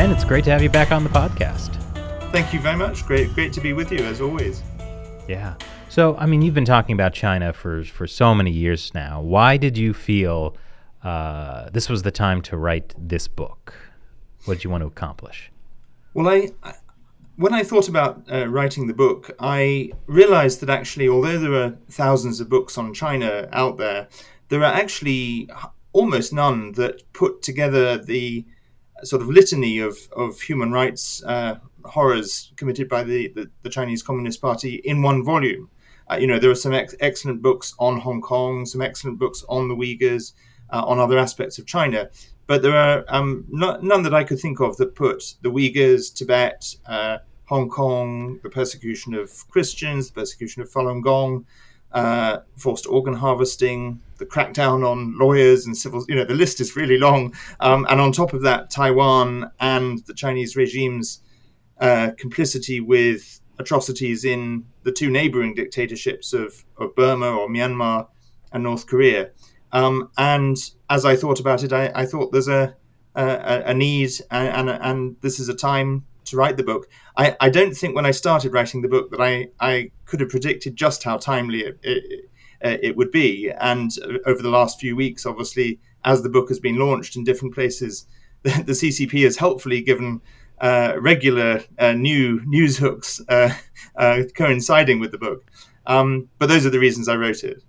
Ben, it's great to have you back on the podcast. Thank you very much. Great to be with you, as always. Yeah. So, I mean, you've been talking about China for so many years now. Why did you feel this was the time to write this book? What did you want to accomplish? Well, when I thought about writing the book, I realized that actually, although there are thousands of books on China out there, there are actually almost none that put together the sort of litany of human rights horrors committed by the Chinese Communist Party in one volume. There are some excellent books on Hong Kong, some excellent books on the Uyghurs, on other aspects of China. But there are none that I could think of that put the Uyghurs, Tibet, Hong Kong, the persecution of Christians, the persecution of Falun Gong, forced organ harvesting, the crackdown on lawyers and civil, the list is really long. And on top of that, Taiwan and the Chinese regime's complicity with atrocities in the two neighboring dictatorships of Burma or Myanmar and North Korea. And as I thought about it, I thought there's a need and this is a time to write the book. I don't think when I started writing the book that I could have predicted just how timely it would be. And over the last few weeks, obviously, as the book has been launched in different places, the CCP has helpfully given regular new news hooks coinciding with the book. But those are the reasons I wrote it.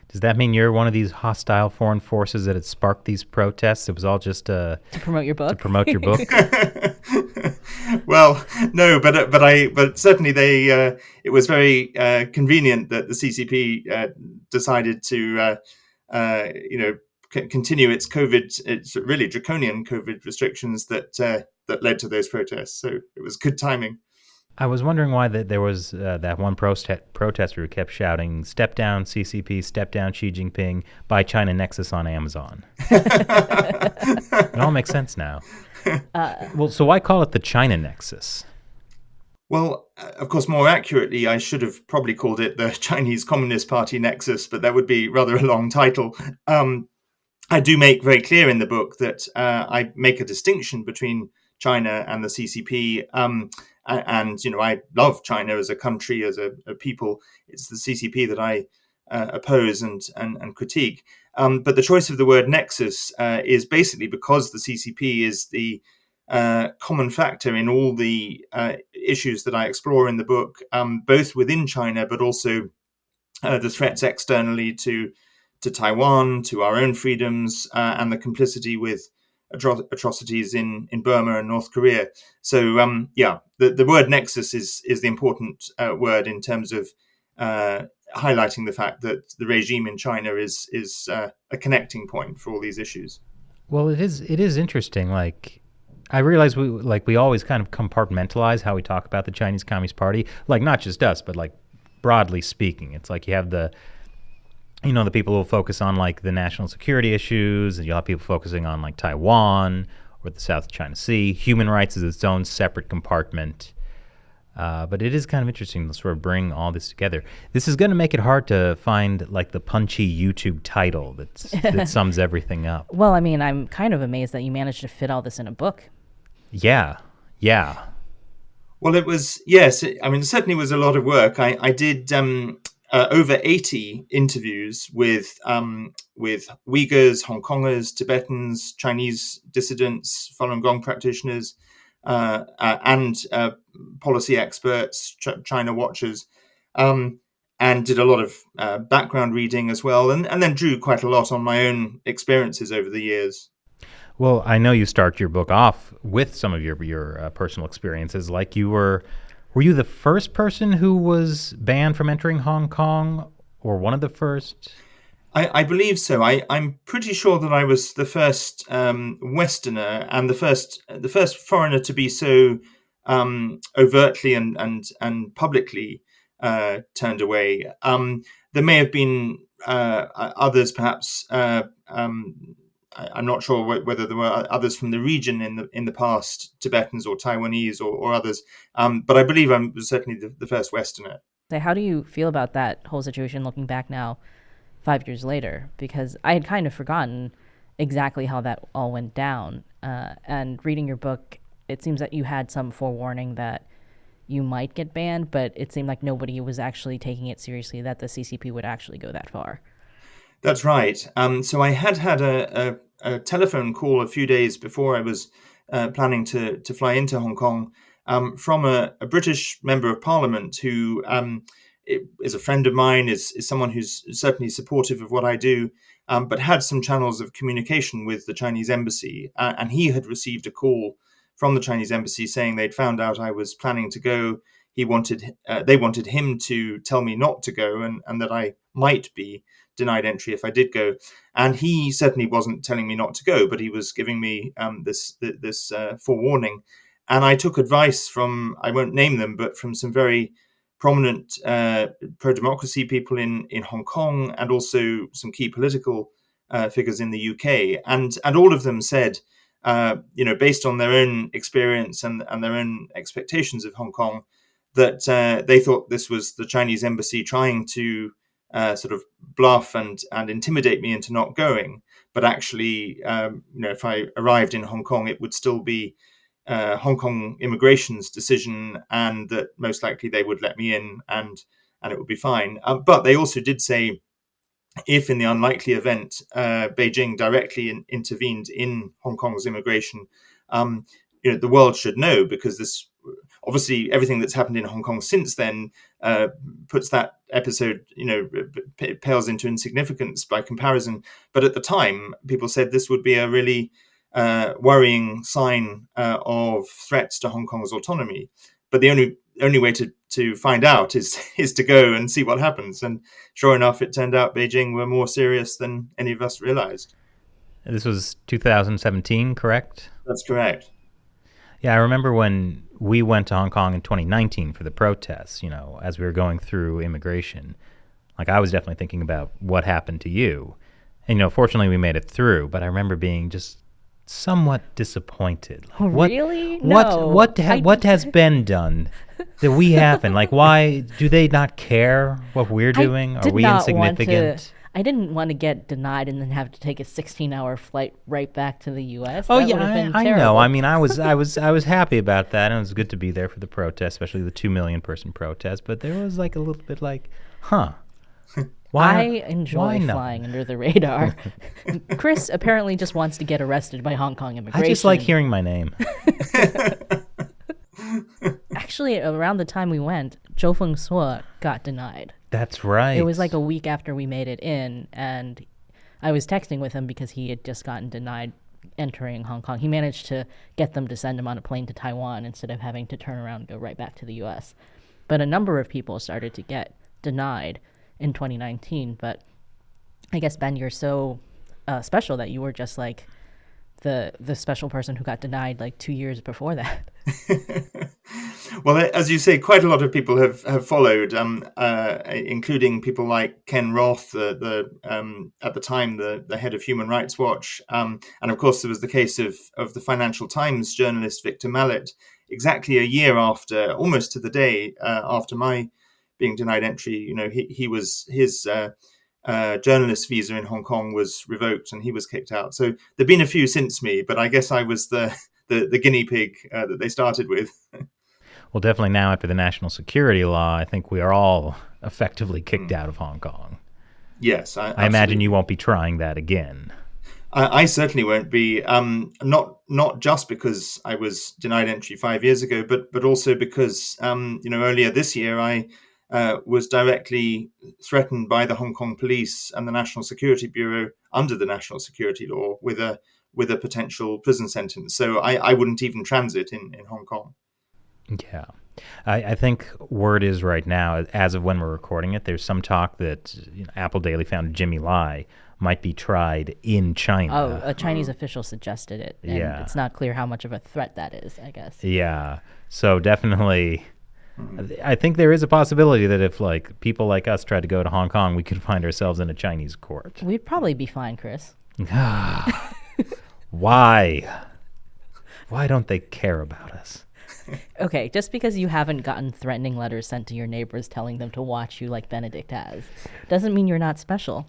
Does that mean you're one of these hostile foreign forces that had sparked these protests? It was all just to promote your book. To promote your book. Well, no, but certainly it was very convenient that the CCP decided to continue its really draconian COVID restrictions that led to those protests. So it was good timing. I was wondering why there was that one protester who kept shouting, "Step down CCP, step down Xi Jinping, buy China Nexus on Amazon." It all makes sense now. So why call it the China Nexus? Well, of course, more accurately, I should have probably called it the Chinese Communist Party Nexus, but that would be rather a long title. I do make very clear in the book that I make a distinction between China and the CCP. And I love China as a country, as a people. It's the CCP that I oppose and critique. But the choice of the word nexus is basically because the CCP is the common factor in all the issues that I explore in the book, both within China, but also the threats externally to Taiwan, to our own freedoms, and the complicity with atrocities in Burma and North Korea. So, the word nexus is the important word in terms of highlighting the fact that the regime in China is a connecting point for all these issues. Well, it is interesting. Like, I realize we always kind of compartmentalize how we talk about the Chinese Communist Party. Like, not just us, but like broadly speaking, it's like you have the people who focus on like the national security issues, and you'll have people focusing on like Taiwan or the South China Sea. Human rights is its own separate compartment. But it is kind of interesting to sort of bring all this together. This is going to make it hard to find like the punchy YouTube title that sums everything up. Well, I mean, I'm kind of amazed that you managed to fit all this in a book. Yeah. Well, it was, yes. I mean, it certainly was a lot of work. I did over 80 interviews with Uyghurs, Hong Kongers, Tibetans, Chinese dissidents, Falun Gong practitioners, and policy experts, China watchers, and did a lot of background reading as well, and then drew quite a lot on my own experiences over the years. Well, I know you start your book off with some of your personal experiences, like were you the first person who was banned from entering Hong Kong, or one of the first? I believe so. I'm pretty sure that I was the first Westerner and the first foreigner to be so overtly and publicly turned away. There may have been others, perhaps. I'm not sure whether there were others from the region in the past, Tibetans or Taiwanese or others, but I believe I was certainly the first Westerner. So how do you feel about that whole situation looking back now, 5 years later? Because I had kind of forgotten exactly how that all went down, and reading your book it seems that you had some forewarning that you might get banned, but it seemed like nobody was actually taking it seriously that the CCP would actually go that far. That's right. So I had a telephone call a few days before I was planning to fly into Hong Kong from a British member of Parliament who is a friend of mine, is someone who's certainly supportive of what I do, but had some channels of communication with the Chinese embassy. And he had received a call from the Chinese embassy saying they'd found out I was planning to go. They wanted him to tell me not to go, and that I might be denied entry if I did go. And he certainly wasn't telling me not to go, but he was giving me this forewarning. And I took advice from, I won't name them, but from some very prominent pro-democracy people in Hong Kong, and also some key political figures in the UK. And all of them said, based on their own experience and their own expectations of Hong Kong, that they thought this was the Chinese embassy trying to sort of bluff and intimidate me into not going. But actually, if I arrived in Hong Kong, it would still be Hong Kong immigration's decision, and that most likely they would let me in, and it would be fine. But they also did say, if in the unlikely event Beijing directly intervened in Hong Kong's immigration, the world should know, because this obviously everything that's happened in Hong Kong since then puts that episode, pales into insignificance by comparison. But at the time, people said this would be a really worrying sign of threats to Hong Kong's autonomy. But the only way to find out is to go and see what happens. And sure enough, it turned out Beijing were more serious than any of us realized. This was 2017, correct? That's correct. Yeah, I remember when we went to Hong Kong in 2019 for the protests, as we were going through immigration. Like, I was definitely thinking about what happened to you. And, fortunately we made it through, but I remember being just somewhat disappointed. Like, really? No. What has been done that we haven't? Like, why do they not care what we're doing? Are we insignificant? I didn't want to get denied and then have to take a 16-hour flight right back to the U.S. Oh, that yeah, I know. I mean, I was happy about that, and it was good to be there for the protest, especially the 2 million person protest. But there was like a little bit like, why? I enjoy flying under the radar. Chris apparently just wants to get arrested by Hong Kong immigration. I just like hearing my name. Actually, around the time we went, Zhou Fengsuo got denied. That's right. It was like a week after we made it in, and I was texting with him because he had just gotten denied entering Hong Kong. He managed to get them to send him on a plane to Taiwan instead of having to turn around and go right back to the U.S. But a number of people started to get denied in 2019. But I guess, Ben, you're so special that you were just like the special person who got denied like 2 years before that. Well, as you say, quite a lot of people have followed, including people like Ken Roth, the at the time the head of Human Rights Watch, and of course there was the case of the Financial Times journalist Victor Mallet. Exactly a year after, almost to the day after my being denied entry, his journalist visa in Hong Kong was revoked and he was kicked out. So there've been a few since me, but I guess I was the guinea pig that they started with. Well, definitely now after the national security law, I think we are all effectively kicked out of Hong Kong. Yes. I imagine you won't be trying that again. I certainly won't be. Not just because I was denied entry 5 years ago, but also because earlier this year I was directly threatened by the Hong Kong police and the National Security Bureau under the national security law with a potential prison sentence. So I wouldn't even transit in Hong Kong. Yeah. I think word is right now, as of when we're recording it, there's some talk that Apple Daily founder Jimmy Lai might be tried in China. Oh, a Chinese official suggested it. And yeah. It's not clear how much of a threat that is, I guess. Yeah. So definitely, I think there is a possibility that if people like us tried to go to Hong Kong, we could find ourselves in a Chinese court. We'd probably be fine, Chris. Why? Why don't they care about us? Okay, just because you haven't gotten threatening letters sent to your neighbors telling them to watch you like Benedict has, doesn't mean you're not special.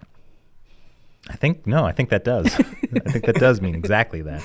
I think that does. I think that does mean exactly that.